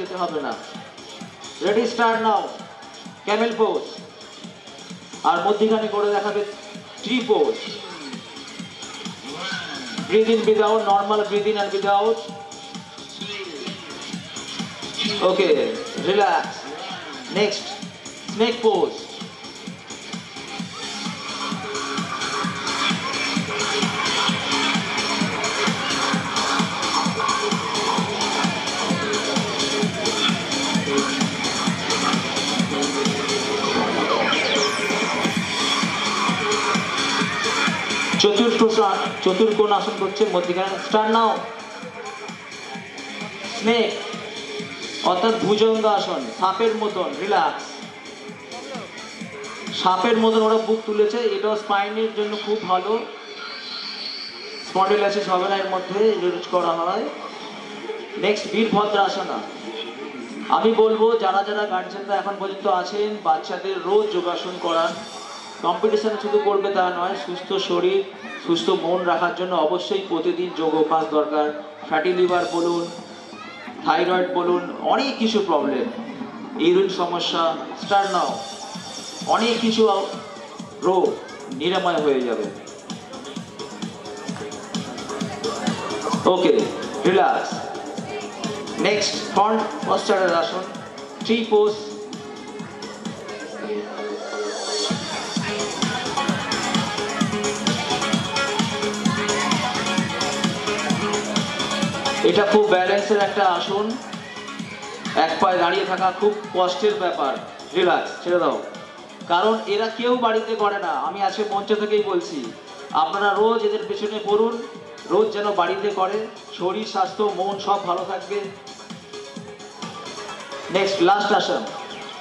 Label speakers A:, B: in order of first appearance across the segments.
A: যেতে হবে না। Ready, start now. Camel pose, আর মধ্যখানে করে দেখাবে tree pose. Breathe in, breathe out, normal breathe in and breathe out. Okay, relax. Next, snake pose. চতুর্কোণ আসন করছে মধ্যখানে। Start now. স্নেক অর্থাৎ ভুজঙ্গ আসন, সাপের মতন। রিল্যাক্স, সাপের মতন ওরা বুক তুলেছে। এটাও স্পাইনের জন্য খুব ভালো, স্পন্ডিলাইসিস হবে না এর মধ্যে, ইউজ করা হয়। নেক্সট, বীরভদ্রাসনা। আমি বলবো যারা যারা গার্জেনরা এখন পর্যন্ত আছেন, বাচ্চাদের রোজ যোগাসন করান। কম্পিটিশন শুধু করবে তা নয়, সুস্থ শরীর সুস্থ মন রাখার জন্য অবশ্যই প্রতিদিন যোগ অভ্যাস দরকার। ফ্যাটি লিভার বলুন, থাইরয়েড বলুন, অনেক কিছু প্রবলেম, ইউরিন সমস্যা। Start now. অনেক কিছু রোগ নিরাময় হয়ে যাবে। ওকে, রিল্যাক্স। নেক্সট, ফ্রন্ট পশ্চারের আসন, ট্রি পোজ। এটা খুব ব্যালেন্সের একটা আসন, এক পায়ে দাঁড়িয়ে থাকা খুব কষ্টের ব্যাপার। রিল্যাক্স, ছেড়ে দাও। কারণ এরা কেউ বাড়িতে করে না, আমি আজকে মঞ্চ থেকেই বলছি। আপনারা রোজ এদের পেছনে পড়ুন, রোজ যেন বাড়িতে করে, শরীর স্বাস্থ্য মন সব ভালো থাকবে। নেক্সট, লাস্ট আসন,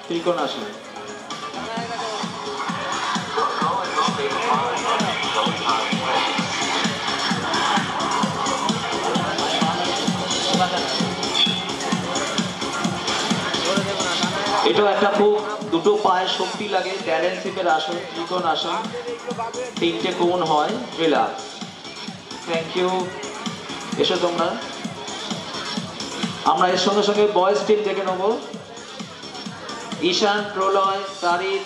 A: ত্রিকোণাসন। এটাও একটা খুব দুটো পায়ের শক্তি লাগে, ব্যালেন্সিংয়ের আসন, ত্রিকোণ আসন। তিনটে কোণ হয়। Relax, thank you. এসো তোমরা। আমরা এর সঙ্গে সঙ্গে বয়েজ টিম দেখে নেবো। ঈশান, প্রলয়, তারিক,